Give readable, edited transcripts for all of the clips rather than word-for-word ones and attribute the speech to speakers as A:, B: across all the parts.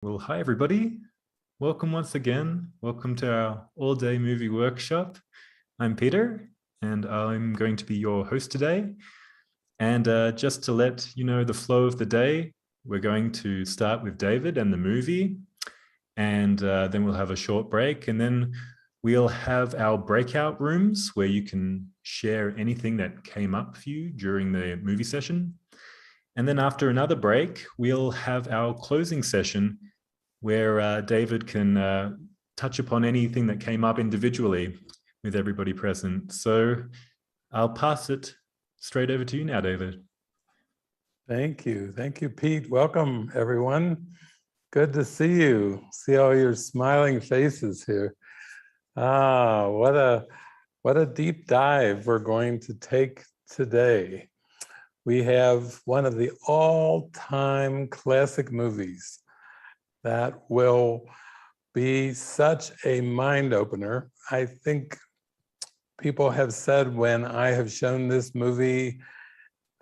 A: Well, hi everybody. Welcome once again. Welcome to our all-day movie workshop. I'm Peter, and I'm going to be your host today. And just to let you know the flow of the day, we're going to start with David and the movie, and then we'll have a short break, and then we'll have our breakout rooms where you can share anything that came up for you during the movie session. And then after another break, we'll have our closing session where David can touch upon anything that came up individually with everybody present. So I'll pass it straight over to you now, David.
B: Thank you. Thank you, Pete. Welcome, everyone. Good to see you. See all your smiling faces here. What a deep dive we're going to take today. We have one of the all-time classic movies that will be such a mind opener. I think people have said when I have shown this movie,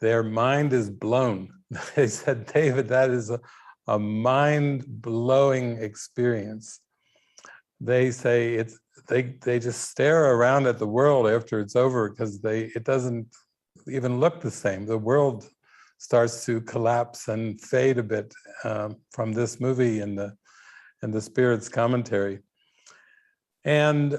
B: their mind is blown. They said, David, that is a mind-blowing experience. They say they just stare around at the world after it's over because it doesn't even look the same. The world starts to collapse and fade a bit from this movie and the Spirit's commentary. And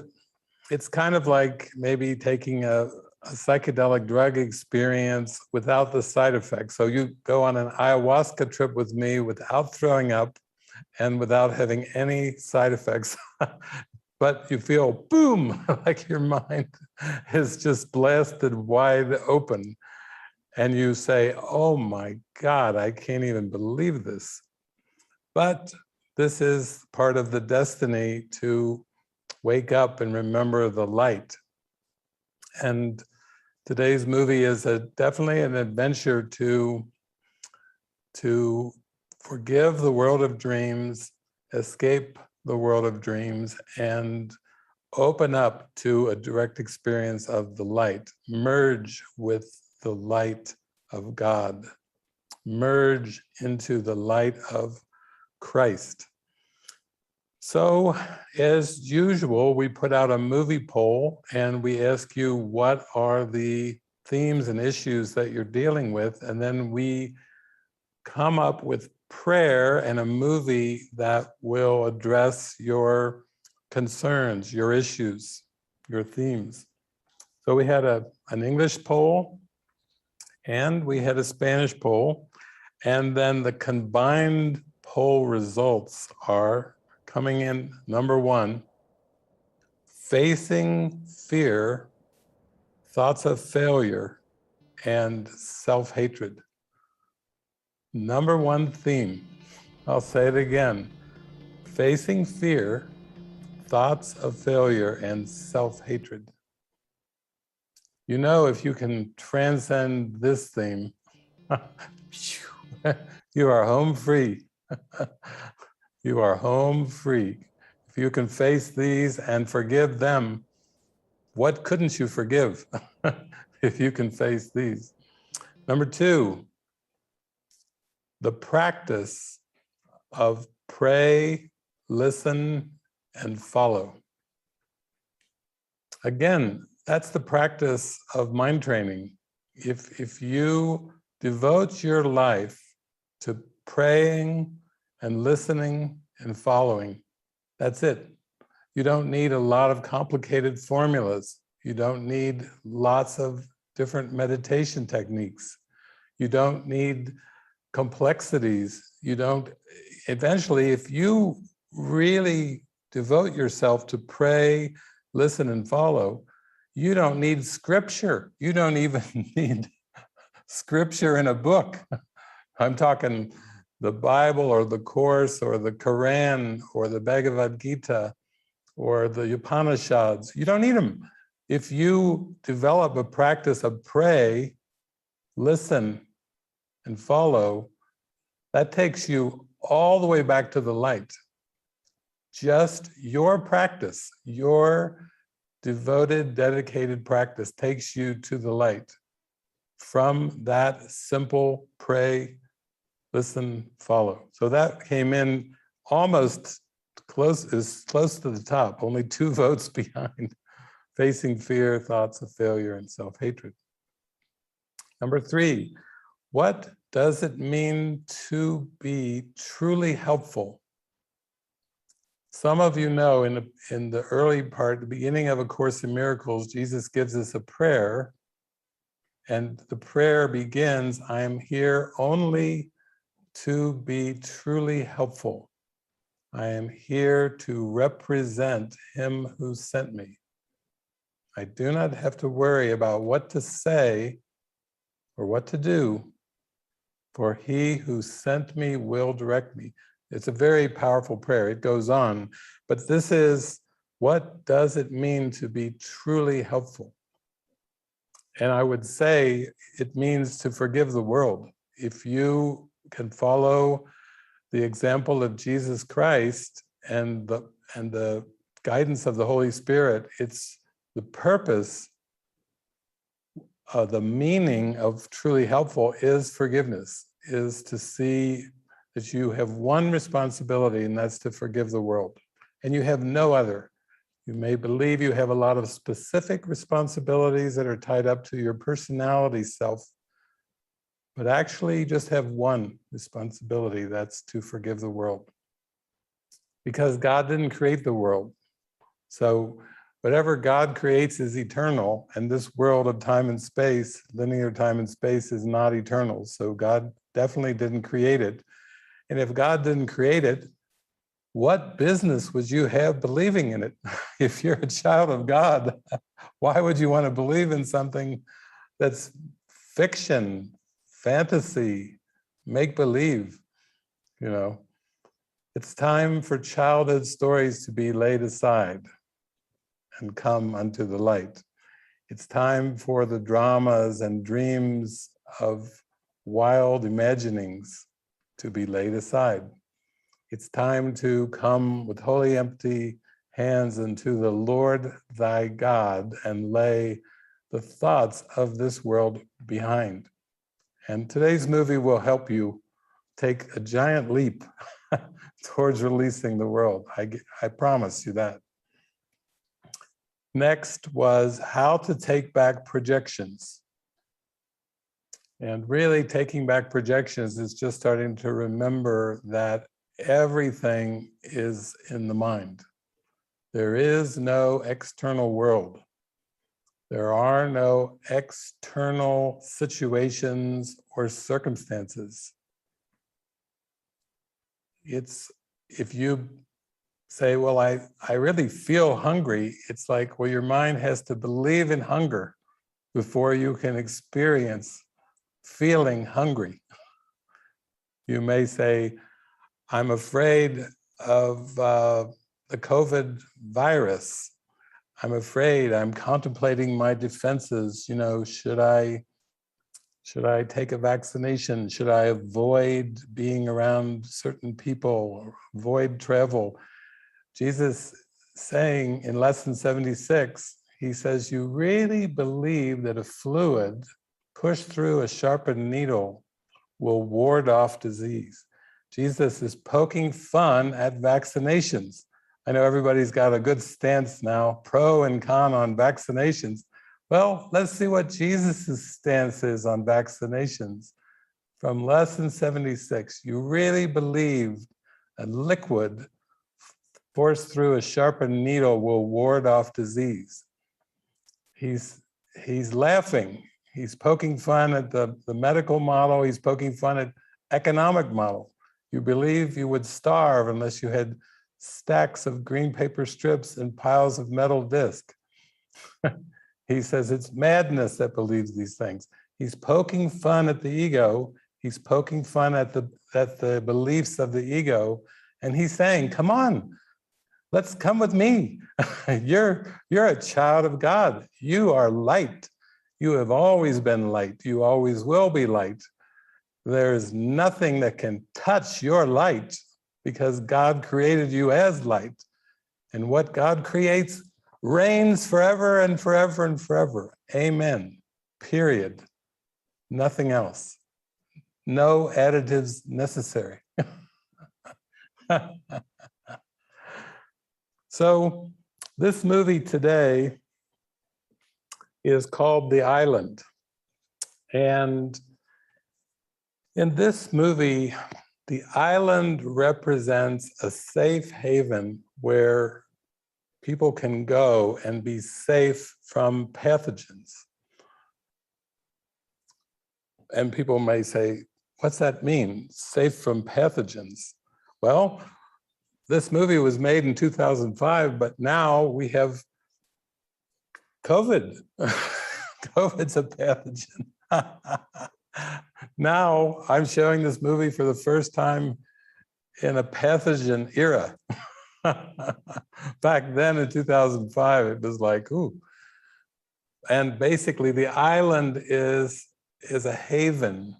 B: it's kind of like maybe taking a psychedelic drug experience without the side effects. So you go on an ayahuasca trip with me without throwing up and without having any side effects. But you feel, boom, like your mind is just blasted wide open. And you say, oh my God, I can't even believe this. But this is part of the destiny to wake up and remember the light. And today's movie is definitely an adventure to forgive the world of dreams, escape the world of dreams, and open up to a direct experience of the light. Merge with the light of God. Merge into the light of Christ. So, as usual, we put out a movie poll and we ask you what are the themes and issues that you're dealing with, and then we come up with prayer and a movie that will address your concerns, your issues, your themes. So we had an English poll and we had a Spanish poll, and then the combined poll results are coming in number one: facing fear, thoughts of failure, and self-hatred. Number one theme, I'll say it again: facing fear, thoughts of failure, and self-hatred. You know, if you can transcend this theme, you are home free. You are home free. If you can face these and forgive them, what couldn't you forgive if you can face these? Number two, the practice of pray, listen, and follow. Again, that's the practice of mind training. If you devote your life to praying and listening and following, that's it. You don't need a lot of complicated formulas. You don't need lots of different meditation techniques. You don't need complexities. You don't, eventually, if you really devote yourself to pray, listen, and follow, you don't need scripture. You don't even need scripture in a book. I'm talking the Bible or the Course or the Quran or the Bhagavad Gita or the Upanishads. You don't need them. If you develop a practice of pray, listen, and follow, that takes you all the way back to the light. Just your practice, your devoted, dedicated practice takes you to the light. From that simple pray, listen, follow. So that came in almost close to the top, only 2 votes behind, facing fear, thoughts of failure, and self-hatred. Number 3, what does it mean to be truly helpful? Some of you know in the early part, the beginning of A Course in Miracles, Jesus gives us a prayer, and the prayer begins, I am here only to be truly helpful. I am here to represent him who sent me. I do not have to worry about what to say or what to do, for he who sent me will direct me. It's a very powerful prayer. It goes on, but this is, what does it mean to be truly helpful? And I would say it means to forgive the world. If you can follow the example of Jesus Christ and the guidance of the Holy Spirit, it's the purpose, the meaning of truly helpful is forgiveness, is to see that you have one responsibility, and that's to forgive the world. And you have no other. You may believe you have a lot of specific responsibilities that are tied up to your personality self, but actually you just have one responsibility, that's to forgive the world. Because God didn't create the world. So whatever God creates is eternal, and this world of time and space, linear time and space, is not eternal. So God definitely didn't create it. And if God didn't create it, what business would you have believing in it? If you're a child of God, why would you want to believe in something that's fiction, fantasy, make-believe? You know, it's time for childhood stories to be laid aside and come unto the light. It's time for the dramas and dreams of wild imaginings to be laid aside. It's time to come with wholly empty hands unto the Lord thy God and lay the thoughts of this world behind. And today's movie will help you take a giant leap towards releasing the world. I promise you that. Next was how to take back projections. And really taking back projections is just starting to remember that everything is in the mind. There is no external world. There are no external situations or circumstances. It's, if you say, well, I really feel hungry, it's like, well, your mind has to believe in hunger before you can experience feeling hungry. You may say, I'm afraid of the COVID virus. I'm afraid, I'm contemplating my defenses. You know, should I take a vaccination? Should I avoid being around certain people or avoid travel? Jesus saying in lesson 76, he says, you really believe that a fluid pushed through a sharpened needle will ward off disease? Jesus is poking fun at vaccinations. I know everybody's got a good stance now, pro and con on vaccinations. Well, let's see what Jesus' stance is on vaccinations. From lesson 76, you really believe a liquid forced through a sharpened needle will ward off disease. He's laughing. He's poking fun at the medical model. He's poking fun at economic model. You believe you would starve unless you had stacks of green paper strips and piles of metal disc. He says it's madness that believes these things. He's poking fun at the ego. He's poking fun at the beliefs of the ego. And he's saying, come on, let's come with me. You're a child of God. You are light. You have always been light. You always will be light. There is nothing that can touch your light because God created you as light. And what God creates reigns forever and forever and forever. Amen. Period. Nothing else. No additives necessary. So this movie today is called The Island. And in this movie, the island represents a safe haven where people can go and be safe from pathogens. And people may say, what's that mean, safe from pathogens? Well, this movie was made in 2005, but now we have COVID. COVID's a pathogen. Now I'm showing this movie for the first time in a pathogen era. Back then in 2005, it was like, ooh. And basically the island is a haven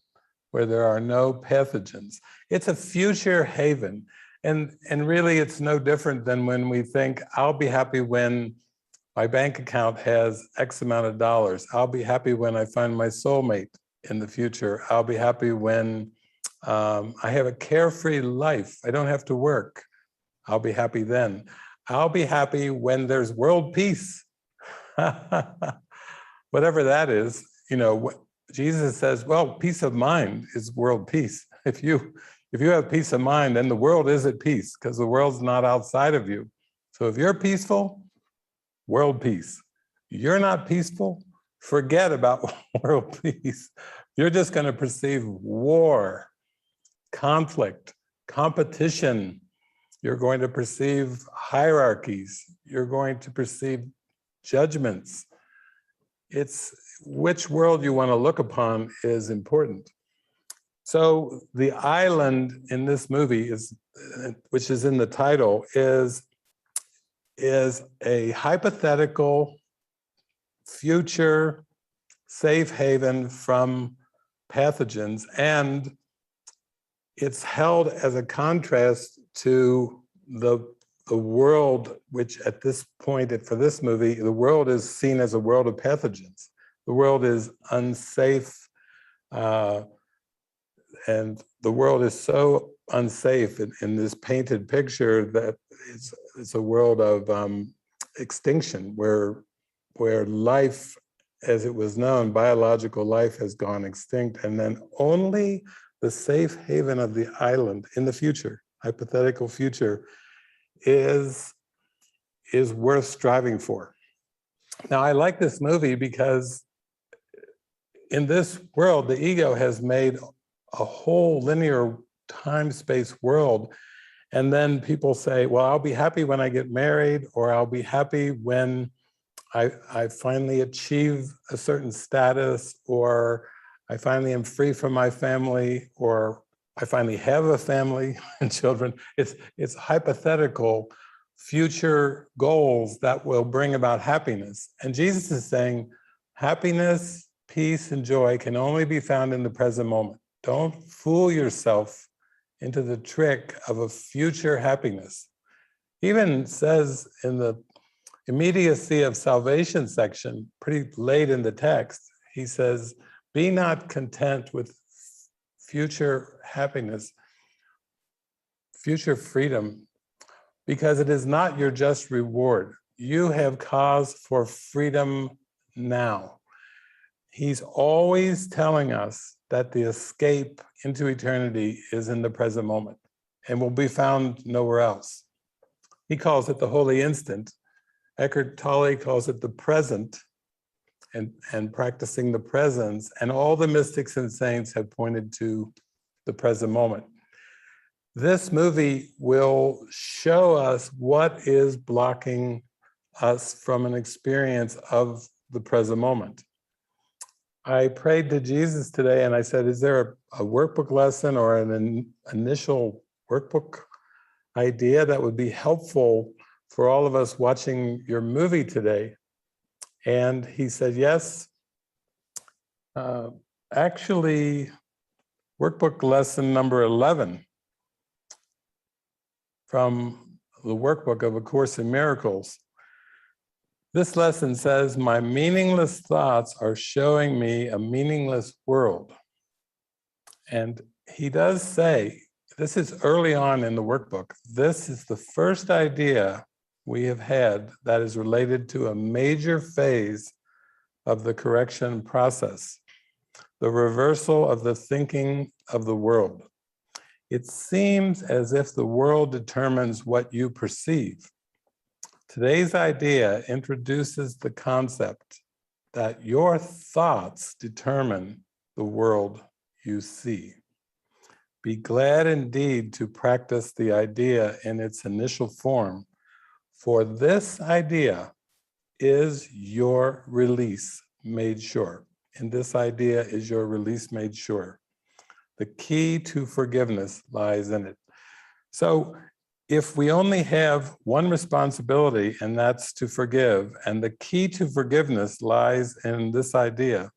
B: where there are no pathogens. It's a future haven. And really it's no different than when we think, I'll be happy when my bank account has X amount of dollars. I'll be happy when I find my soulmate in the future. I'll be happy when I have a carefree life. I don't have to work. I'll be happy then. I'll be happy when there's world peace. Whatever that is, you know, Jesus says, well, peace of mind is world peace. If you have peace of mind, then the world is at peace because the world's not outside of you. So if you're peaceful, world peace. You're not peaceful, forget about world peace. You're just going to perceive war, conflict, competition. You're going to perceive hierarchies. You're going to perceive judgments. It's which world you want to look upon is important. So the island in this movie is, which is in the title, is a hypothetical future safe haven from pathogens, and it's held as a contrast to the world, which at this point for this movie, the world is seen as a world of pathogens. The world is unsafe, and the world is so unsafe in this painted picture that it's a world of extinction, where life as it was known, biological life has gone extinct, and then only the safe haven of the island in the future, hypothetical future, is worth striving for. Now, I like this movie because in this world, the ego has made a whole linear time-space world. And then people say, well, I'll be happy when I get married, or I'll be happy when I finally achieve a certain status, or I finally am free from my family, or I finally have a family and children. It's hypothetical future goals that will bring about happiness. And Jesus is saying, happiness, peace, and joy can only be found in the present moment. Don't fool yourself into the trick of a future happiness. He even says in the immediacy of salvation section, pretty late in the text, he says, be not content with future happiness, future freedom, because it is not your just reward. You have cause for freedom now. He's always telling us that the escape into eternity is in the present moment and will be found nowhere else. He calls it the holy instant. Eckhart Tolle calls it the present, and practicing the presence. And all the mystics and saints have pointed to the present moment. This movie will show us what is blocking us from an experience of the present moment. I prayed to Jesus today and I said, is there a workbook lesson or an initial workbook idea that would be helpful for all of us watching your movie today? And he said, yes. Actually, workbook lesson number 11 from the workbook of A Course in Miracles. This lesson says, my meaningless thoughts are showing me a meaningless world. And he does say this is early on in the workbook. This is the first idea we have had that is related to a major phase of the correction process, the reversal of the thinking of the world. It seems as if the world determines what you perceive. Today's idea introduces the concept that your thoughts determine the world you see. Be glad indeed to practice the idea in its initial form, for this idea is your release made sure. And this idea is your release made sure. The key to forgiveness lies in it. So if we only have one responsibility, and that's to forgive, and the key to forgiveness lies in this idea,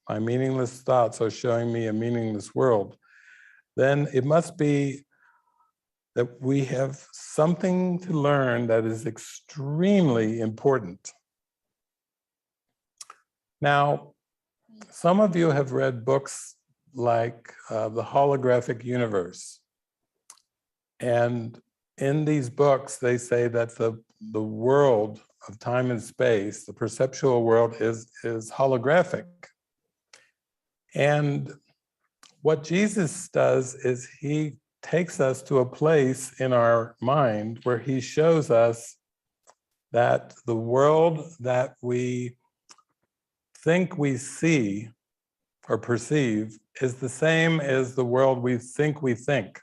B: my meaningless thoughts are showing me a meaningless world, then it must be that we have something to learn that is extremely important. Now, some of you have read books like The Holographic Universe. And in these books, they say that the world of time and space, the perceptual world, is holographic. And what Jesus does is he takes us to a place in our mind where he shows us that the world that we think we see or perceive is the same as the world we think we think.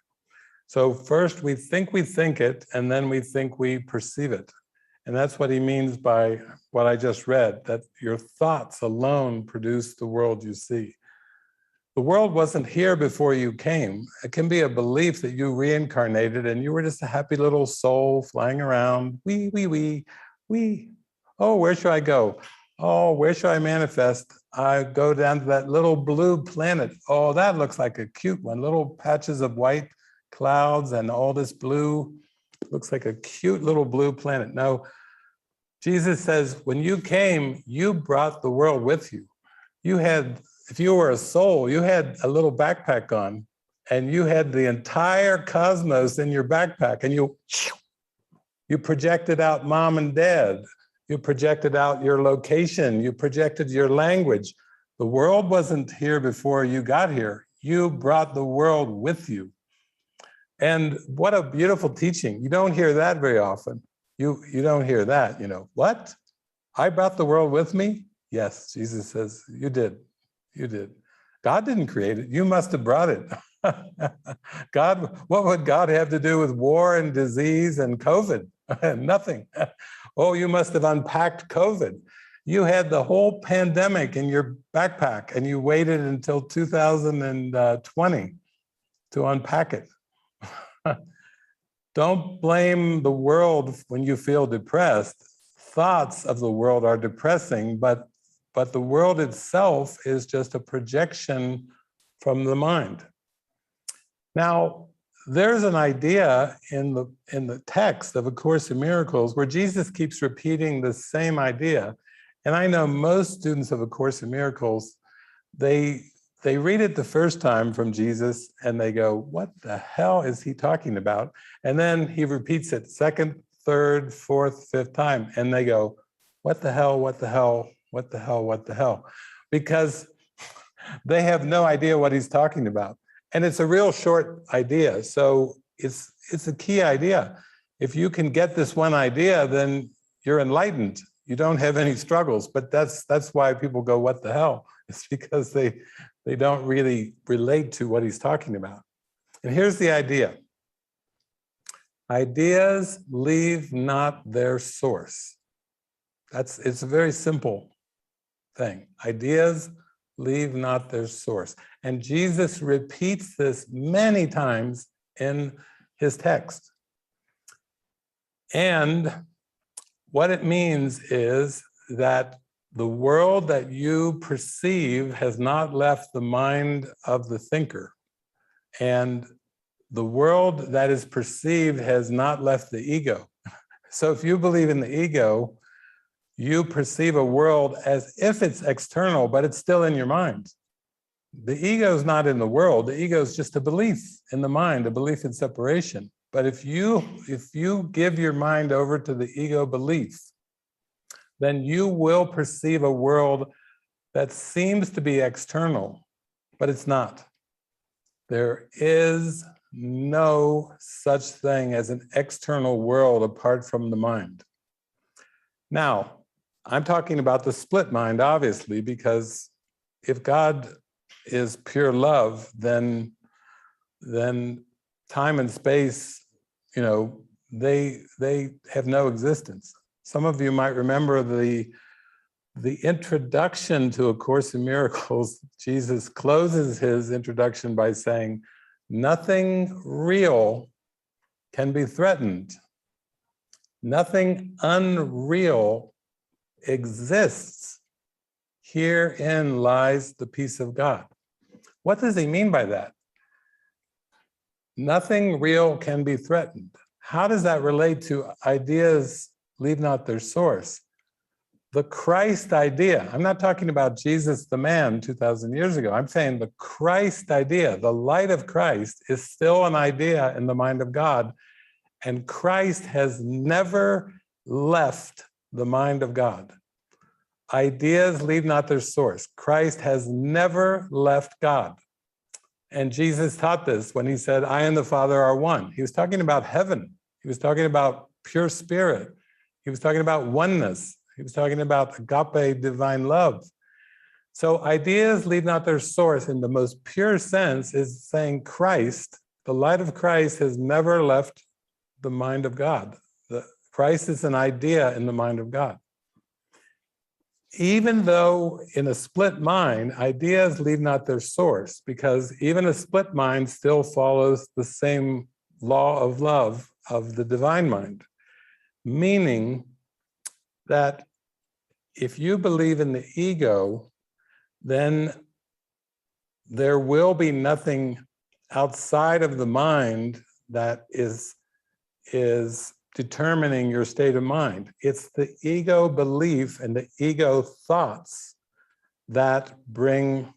B: So first we think it, and then we think we perceive it. And that's what he means by what I just read, that your thoughts alone produce the world you see. The world wasn't here before you came. It can be a belief that you reincarnated and you were just a happy little soul flying around. Wee. Oh, where should I go? Oh, where should I manifest? I go down to that little blue planet. Oh, that looks like a cute one. Little patches of white clouds and all this blue. Looks like a cute little blue planet. No, Jesus says, when you came, you brought the world with you. You had, if you were a soul, you had a little backpack on, and you had the entire cosmos in your backpack, and you projected out mom and dad. You projected out your location. You projected your language. The world wasn't here before you got here. You brought the world with you. And what a beautiful teaching. You don't hear that very often. You don't hear that, what? I brought the world with me? Yes, Jesus says, you did. You did. God didn't create it. You must have brought it. God, what would God have to do with war and disease and COVID? Nothing. Oh, you must have unpacked COVID. You had the whole pandemic in your backpack and you waited until 2020 to unpack it. Don't blame the world when you feel depressed. Thoughts of the world are depressing, but the world itself is just a projection from the mind. Now, there's an idea in the text of A Course in Miracles where Jesus keeps repeating the same idea. And I know most students of A Course in Miracles, they read it the first time from Jesus and they go, what the hell is he talking about? And then he repeats it second, third, fourth, fifth time. And they go, what the hell, what the hell, what the hell, what the hell? Because they have no idea what he's talking about. And it's a real short idea. So it's a key idea. If you can get this one idea, then you're enlightened. You don't have any struggles. But that's why people go, what the hell? It's because they don't really relate to what he's talking about. And here's the idea. Ideas leave not their source. It's a very simple thing. Ideas leave not their source. And Jesus repeats this many times in his text. And what it means is that the world that you perceive has not left the mind of the thinker. And the world that is perceived has not left the ego. So if you believe in the ego, you perceive a world as if it's external, but it's still in your mind. The ego is not in the world. The ego is just a belief in the mind, a belief in separation. But if you give your mind over to the ego belief, then you will perceive a world that seems to be external, but it's not. There is no such thing as an external world apart from the mind. Now, I'm talking about the split mind, obviously, because if God is pure love, then time and space, they have no existence. Some of you might remember the introduction to A Course in Miracles. Jesus closes his introduction by saying, nothing real can be threatened. Nothing unreal exists. Herein lies the peace of God. What does he mean by that? Nothing real can be threatened. How does that relate to ideas leave not their source? The Christ idea, I'm not talking about Jesus the man 2,000 years ago. I'm saying the Christ idea, the light of Christ is still an idea in the mind of God, and Christ has never left the mind of God. Ideas leave not their source. Christ has never left God. And Jesus taught this when he said, I and the Father are one. He was talking about heaven. He was talking about pure spirit. He was talking about oneness. He was talking about agape, divine love. So ideas leave not their source in the most pure sense is saying Christ, the light of Christ has never left the mind of God. Christ is an idea in the mind of God. Even though in a split mind, ideas leave not their source, because even a split mind still follows the same law of love of the divine mind, meaning that if you believe in the ego, then there will be nothing outside of the mind that is determining your state of mind. It's the ego belief and the ego thoughts that bring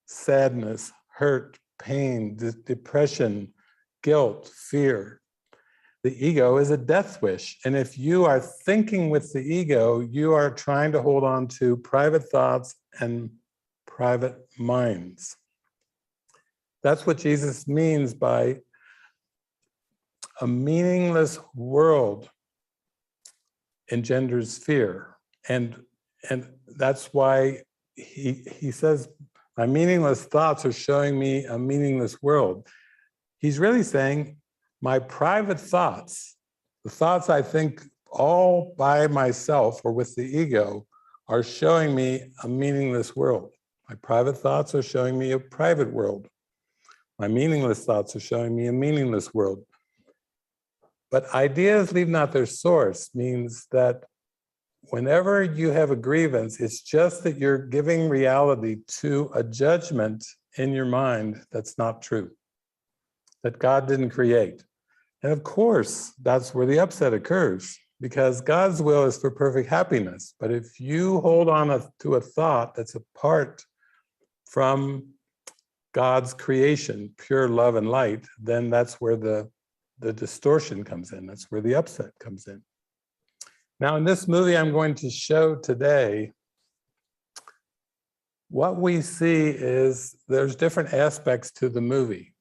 B: sadness, hurt, pain, depression, guilt, fear. The ego is a death wish. And if you are thinking with the ego, you are trying to hold on to private thoughts and private minds. That's what Jesus means by a meaningless world engenders fear. And that's why he says, my meaningless thoughts are showing me a meaningless world. He's really saying, my private thoughts, the thoughts I think all by myself or with the ego, are showing me a meaningless world. My private thoughts are showing me a private world. My meaningless thoughts are showing me a meaningless world. But ideas leave not their source means that whenever you have a grievance, it's just that you're giving reality to a judgment in your mind that's not true, that God didn't create. And of course, that's where the upset occurs, because God's will is for perfect happiness. But if you hold on to a thought that's apart from God's creation, pure love and light, then that's where the distortion comes in. That's where the upset comes in. Now, in this movie I'm going to show today, what we see is there's different aspects to the movie.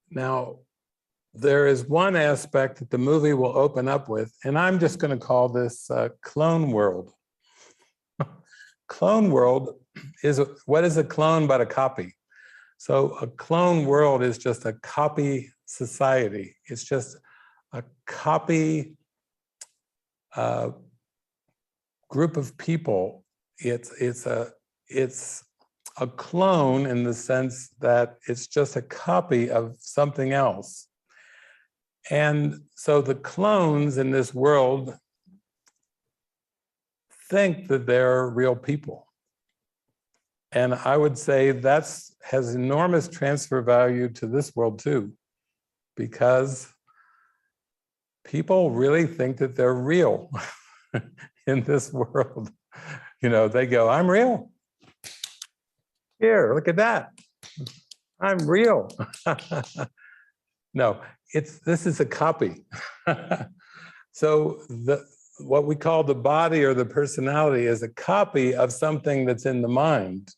B: Now, there is one aspect that the movie will open up with, and I'm just going to call this clone world. Clone world is, what is a clone but a copy? So a clone world is just a copy society. It's just a copy group of people. It's a clone in the sense that it's just a copy of something else. And so the clones in this world think that they're real people. And I would say that's has enormous transfer value to this world too, because people really think that they're real in this world. You know, they go, I'm real. Here, look at that. I'm real. No, this is a copy. So what we call the body or the personality is a copy of something that's in the mind,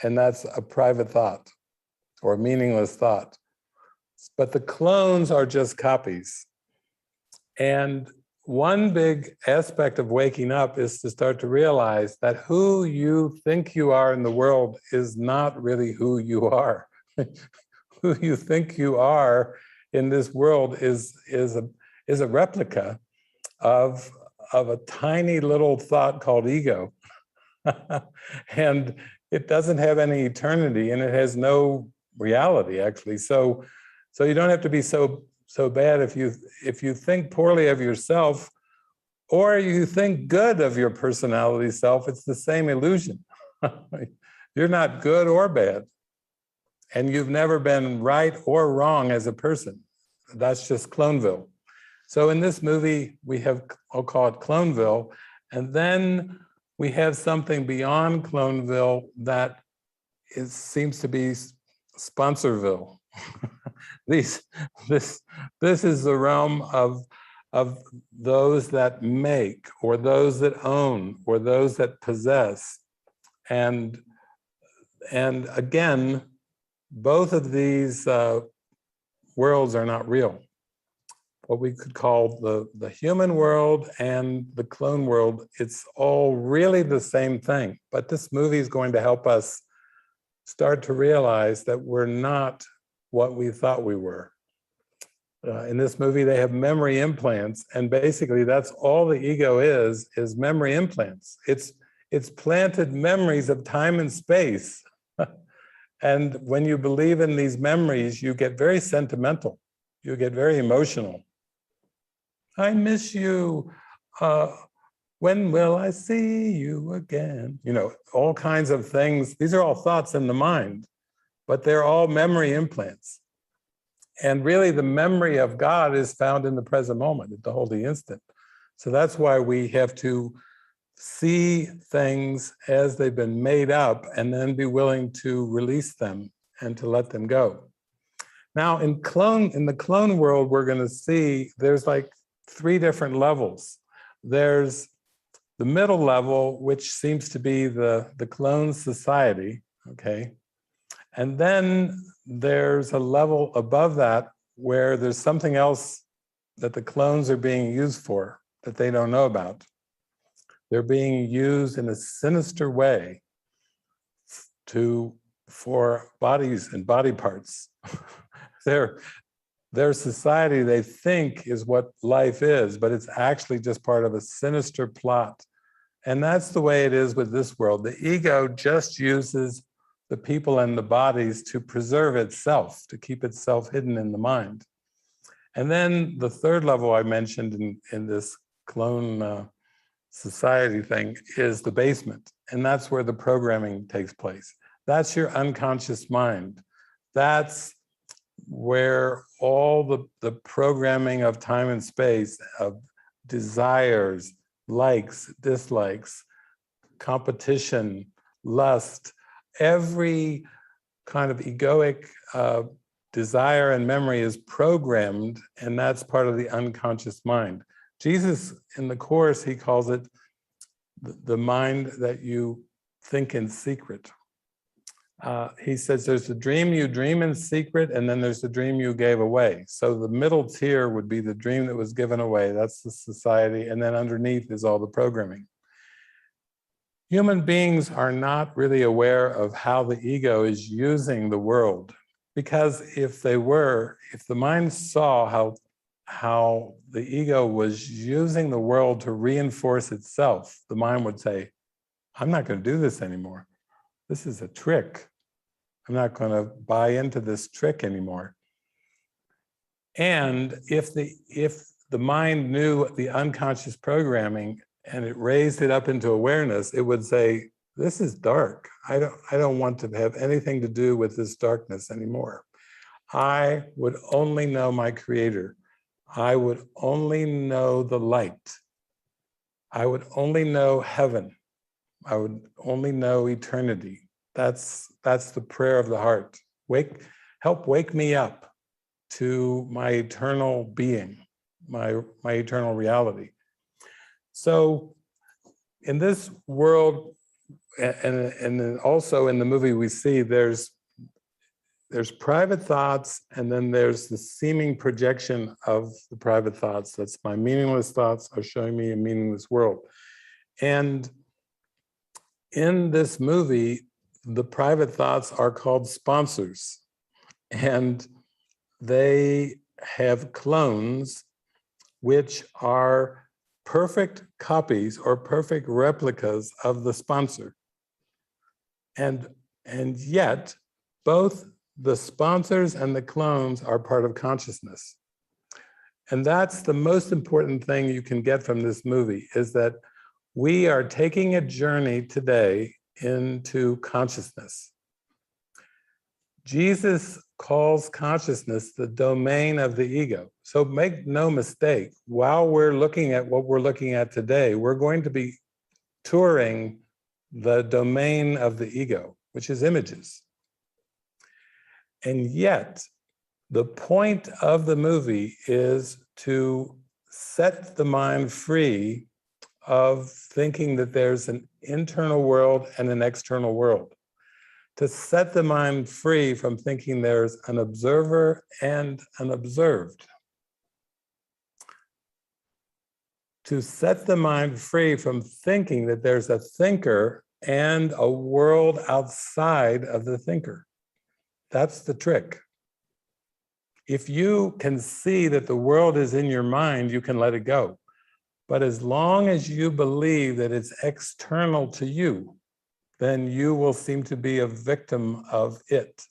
B: and that's a private thought or meaningless thought. But the clones are just copies. And one big aspect of waking up is to start to realize that who you think you are in the world is not really who you are. Who you think you are in this world is a replica of a tiny little thought called ego. And it doesn't have any eternity, and it has no reality, actually. So you don't have to be so bad if you think poorly of yourself, or you think good of your personality self. It's the same illusion. You're not good or bad, and you've never been right or wrong as a person. That's just Cloneville. So in this movie, we have, I'll call it Cloneville, and then we have something beyond Cloneville that seems to be Sponsorville. This is the realm of those that make, or those that own, or those that possess. And again, both of these worlds are not real. What we could call the human world and the clone world, it's all really the same thing. But this movie is going to help us start to realize that we're not what we thought we were. In this movie, they have memory implants, and basically that's all the ego is memory implants. It's planted memories of time and space. And when you believe in these memories, you get very sentimental. You get very emotional. I miss you. When will I see you again? You know, all kinds of things. These are all thoughts in the mind, but they're all memory implants. And really the memory of God is found in the present moment, at the holy instant. So that's why we have to see things as they've been made up and then be willing to release them and to let them go. Now in the clone world, we're going to see there's like 3 different levels. There's the middle level, which seems to be the clone society, okay? And then there's a level above that where there's something else that the clones are being used for that they don't know about. They're being used in a sinister way for bodies and body parts. Their society, they think, is what life is, but it's actually just part of a sinister plot. And that's the way it is with this world. The ego just uses the people and the bodies to preserve itself, to keep itself hidden in the mind. And then the 3rd level I mentioned in this clone society thing is the basement. And that's where the programming takes place. That's your unconscious mind. That's where all the programming of time and space, of desires, likes, dislikes, competition, lust, every kind of egoic desire and memory is programmed, and that's part of the unconscious mind. Jesus, in the Course, he calls it the mind that you think in secret. He says there's a dream you dream in secret, and then there's the dream you gave away. So the middle tier would be the dream that was given away. That's the society, and then underneath is all the programming. Human beings are not really aware of how the ego is using the world, because if the mind saw how the ego was using the world to reinforce itself, the mind would say, I'm not going to do this anymore. This is a trick. I'm not going to buy into this trick anymore. And if the mind knew the unconscious programming and it raised it up into awareness, it would say, this is dark. I don't want to have anything to do with this darkness anymore. I would only know my Creator. I would only know the light. I would only know heaven. I would only know eternity. That's That's the prayer of the heart. Help wake me up to my eternal being, my eternal reality. So in this world, and also in the movie we see there's private thoughts, and then there's the seeming projection of the private thoughts. That's my meaningless thoughts are showing me a meaningless world. And in this movie, the private thoughts are called sponsors, and they have clones which are perfect copies or perfect replicas of the sponsor. And yet, both the sponsors and the clones are part of consciousness. And that's the most important thing you can get from this movie, is that we are taking a journey today into consciousness. Jesus calls consciousness the domain of the ego. So make no mistake, while we're looking at what we're looking at today, we're going to be touring the domain of the ego, which is images. And yet, the point of the movie is to set the mind free of thinking that there's an internal world and an external world. To set the mind free from thinking there's an observer and an observed. To set the mind free from thinking that there's a thinker and a world outside of the thinker. That's the trick. If you can see that the world is in your mind, you can let it go. But as long as you believe that it's external to you, then you will seem to be a victim of it.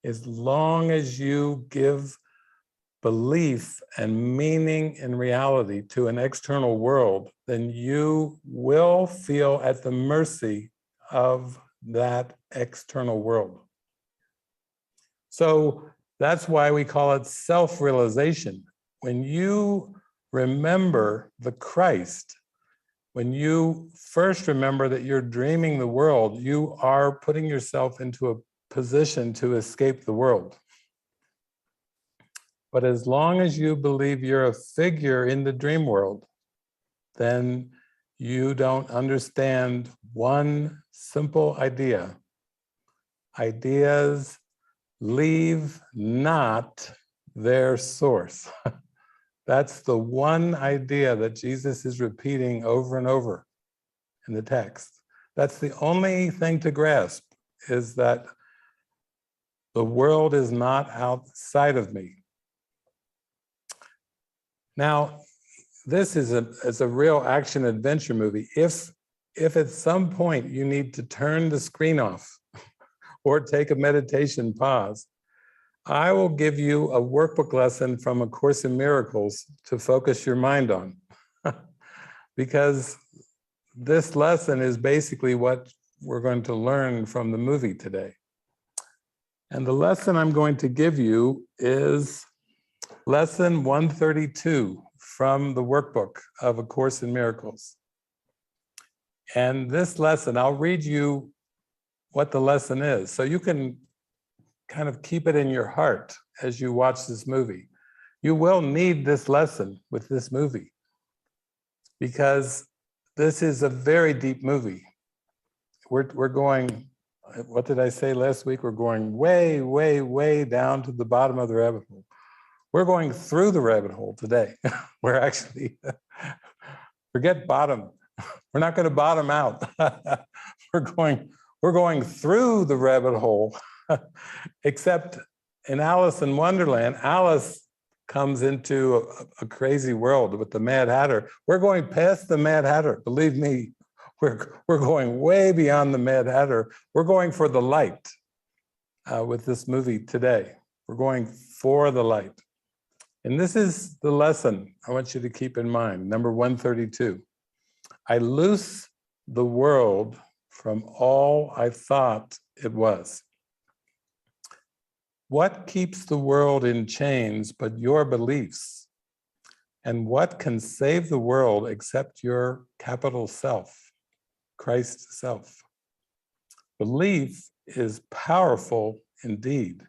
B: As long as you give belief and meaning and reality to an external world, then you will feel at the mercy of that external world. So that's why we call it self-realization. When you remember the Christ, when you first remember that you're dreaming the world, you are putting yourself into a position to escape the world. But as long as you believe you're a figure in the dream world, then you don't understand one simple idea. Ideas leave not their source. That's the one idea that Jesus is repeating over and over in the text. That's the only thing to grasp, is that the world is not outside of me. Now, this is a real action adventure movie. If at some point you need to turn the screen off or take a meditation pause, I will give you a workbook lesson from A Course in Miracles to focus your mind on. Because this lesson is basically what we're going to learn from the movie today. And the lesson I'm going to give you is lesson 132 from the workbook of A Course in Miracles. And this lesson, I'll read you what the lesson is, so you can kind of keep it in your heart as you watch this movie. You will need this lesson with this movie, because this is a very deep movie. We're going, what did I say last week? We're going way, way, way down to the bottom of the rabbit hole. We're going through the rabbit hole today. We're actually, forget bottom. We're not going to bottom out. We're going through the rabbit hole. Except in Alice in Wonderland, Alice comes into a crazy world with the Mad Hatter. We're going past the Mad Hatter. Believe me, we're going way beyond the Mad Hatter. We're going for the light with this movie today. We're going for the light. And this is the lesson I want you to keep in mind, number 132. I loose the world from all I thought it was. What keeps the world in chains but your beliefs? And what can save the world except your capital self, Christ self? Belief is powerful indeed.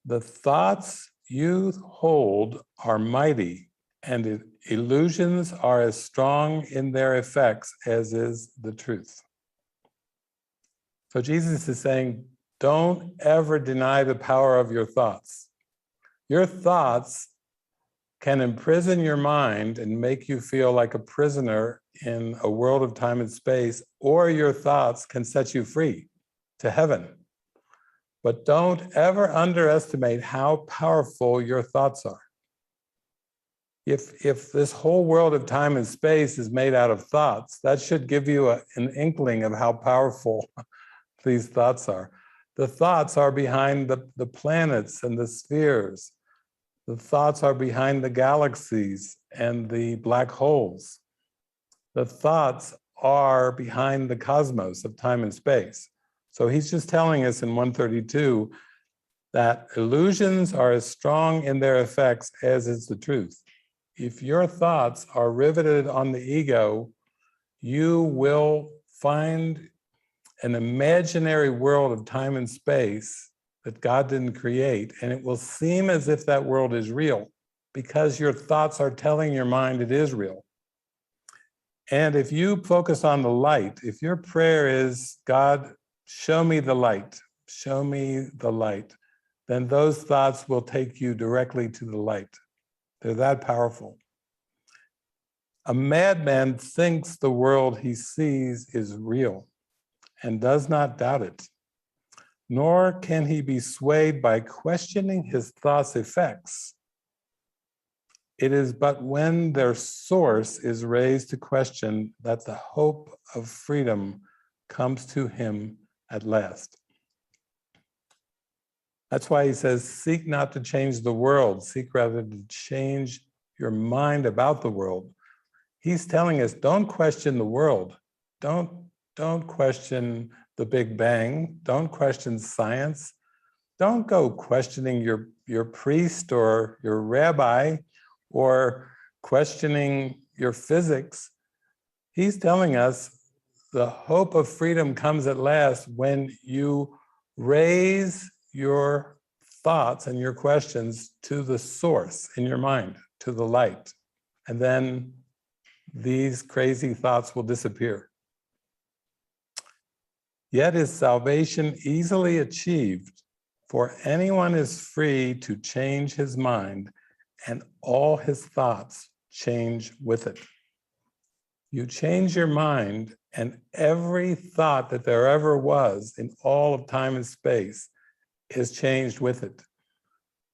B: The thoughts you hold are mighty, and illusions are as strong in their effects as is the truth. So Jesus is saying, don't ever deny the power of your thoughts. Your thoughts can imprison your mind and make you feel like a prisoner in a world of time and space, or your thoughts can set you free to heaven. But don't ever underestimate how powerful your thoughts are. If this whole world of time and space is made out of thoughts, that should give you an inkling of how powerful these thoughts are. The thoughts are behind the planets and the spheres. The thoughts are behind the galaxies and the black holes. The thoughts are behind the cosmos of time and space. So he's just telling us in 132 that illusions are as strong in their effects as is the truth. If your thoughts are riveted on the ego, you will find an imaginary world of time and space that God didn't create, and it will seem as if that world is real because your thoughts are telling your mind it is real. And if you focus on the light, if your prayer is, God, show me the light, show me the light, then those thoughts will take you directly to the light. They're that powerful. A madman thinks the world he sees is real and does not doubt it, nor can he be swayed by questioning his thoughts' effects. It is but when their source is raised to question that the hope of freedom comes to him at last. That's why he says, seek not to change the world, seek rather to change your mind about the world. He's telling us, don't question the world. Don't question the Big Bang. Don't question science. Don't go questioning your priest or your rabbi or questioning your physics. He's telling us the hope of freedom comes at last when you raise your thoughts and your questions to the source in your mind, to the light. And then these crazy thoughts will disappear. Yet is salvation easily achieved, for anyone is free to change his mind, and all his thoughts change with it. You change your mind, and every thought that there ever was in all of time and space is changed with it.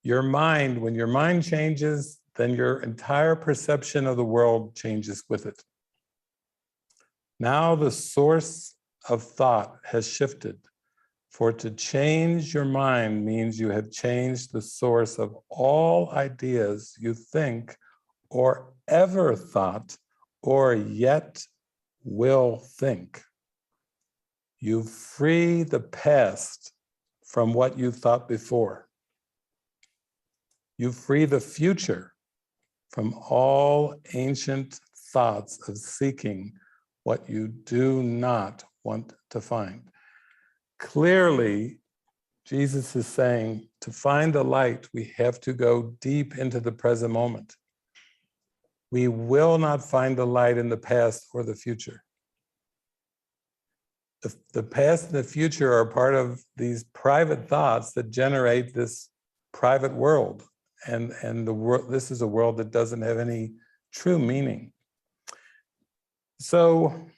B: Your mind, when your mind changes, then your entire perception of the world changes with it. Now the source of thought has shifted, for to change your mind means you have changed the source of all ideas you think or ever thought or yet will think. You free the past from what you thought before. You free the future from all ancient thoughts of seeking what you do not want to find. Clearly, Jesus is saying, to find the light, we have to go deep into the present moment. We will not find the light in the past or the future. The past and the future are part of these private thoughts that generate this private world. And the world, this is a world that doesn't have any true meaning. So,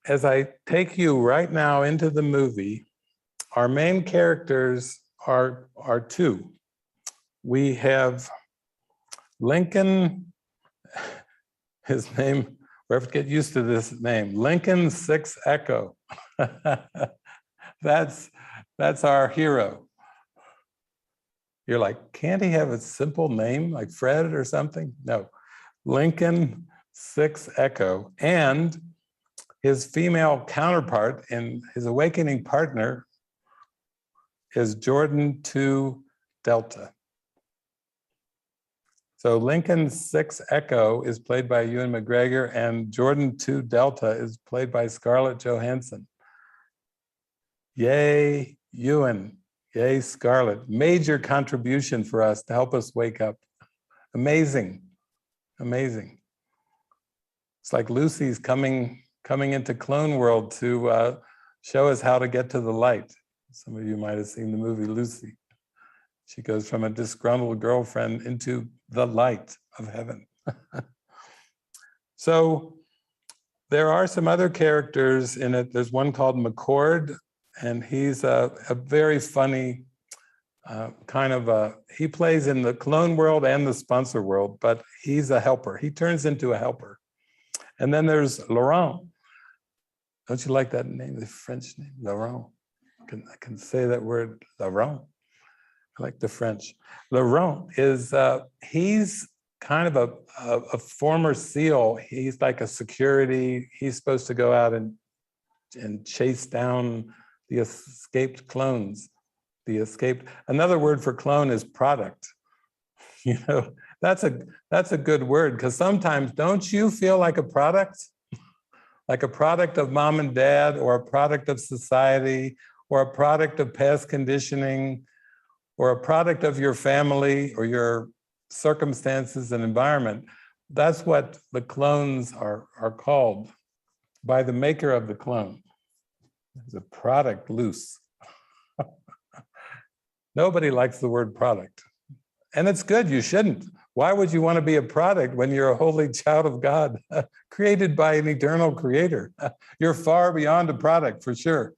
B: as I take you right now into the movie, our main characters are two. We have Lincoln, his name, we have to get used to this name, Lincoln 6 Echo. That's our hero. You're like, can't he have a simple name like Fred or something? No, Lincoln 6 Echo. And his female counterpart and his awakening partner is Jordan 2 Delta. So Lincoln 6 Echo is played by Ewan McGregor, and Jordan 2 Delta is played by Scarlett Johansson. Yay, Ewan. Yay, Scarlett. Major contribution for us to help us wake up. Amazing. Amazing. It's like Lucy's coming into Clone World to show us how to get to the light. Some of you might have seen the movie Lucy. She goes from a disgruntled girlfriend into the light of heaven. So there are some other characters in it. There's one called McCord, and he's a very funny he plays in the clone world and the sponsor world, but he's a helper. He turns into a helper. And then there's Laurent. Don't you like that name, the French name, Laurent? I can say that word, Laurent. I like the French. Laurent is, he's kind of a former SEAL. He's like a security. He's supposed to go out and chase down the escaped clones. Another word for clone is product. You know, that's a good word, because sometimes don't you feel like a product? Like a product of mom and dad, or a product of society, or a product of past conditioning, or a product of your family or your circumstances and environment. That's what the clones are called by the maker of the clone. There's a product loose. Nobody likes the word product. And it's good, you shouldn't. Why would you want to be a product when you're a holy child of God, created by an eternal creator? You're far beyond a product, for sure.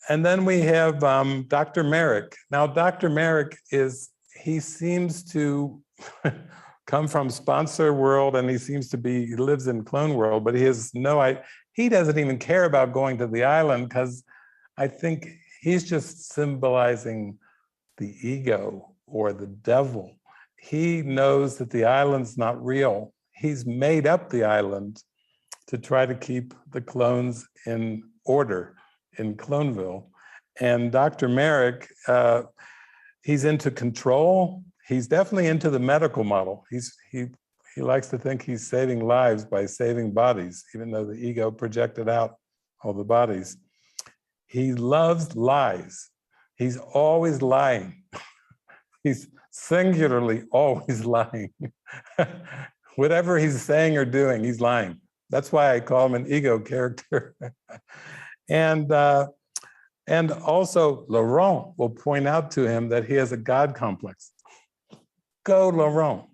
B: And then we have Dr. Merrick. Now, Dr. Merrick he seems to come from sponsor world, and he lives in clone world, but he doesn't even care about going to the island, because I think he's just symbolizing the ego or the devil. He knows that the island's not real. He's made up the island to try to keep the clones in order in Cloneville. And Dr. Merrick, he's into control. He's definitely into the medical model. He likes to think he's saving lives by saving bodies, even though the ego projected out all the bodies. He loves lies. He's always lying. He's singularly always lying. Whatever he's saying or doing, he's lying. That's why I call him an ego character. And also, Laurent will point out to him that he has a God complex. Go, Laurent.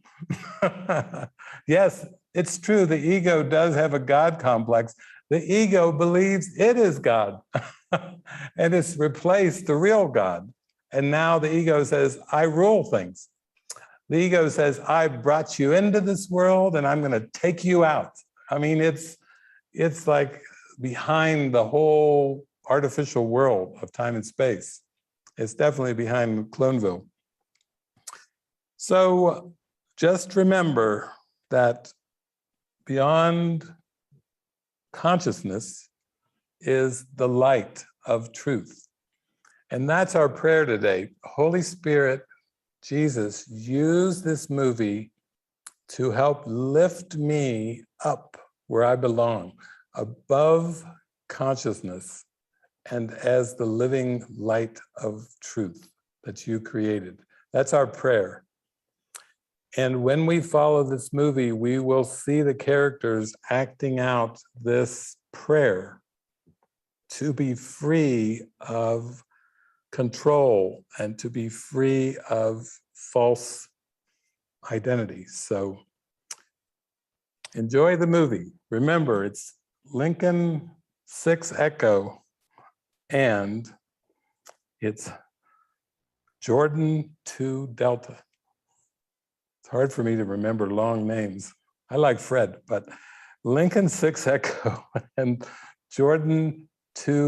B: Yes, it's true. The ego does have a God complex. The ego believes it is God. And it's replaced the real God. And now the ego says, I rule things. The ego says, I brought you into this world and I'm going to take you out. I mean, it's like behind the whole artificial world of time and space. It's definitely behind Cloneville. So just remember that beyond consciousness is the light of truth. And that's our prayer today. Holy Spirit, Jesus, use this movie to help lift me up where I belong, above consciousness, and as the living light of truth that you created. That's our prayer. And when we follow this movie, we will see the characters acting out this prayer to be free of control and to be free of false identities. So enjoy the movie. Remember, it's Lincoln 6 Echo, and it's Jordan 2 Delta. It's hard for me to remember long names. I like Fred, but Lincoln 6 Echo and Jordan 2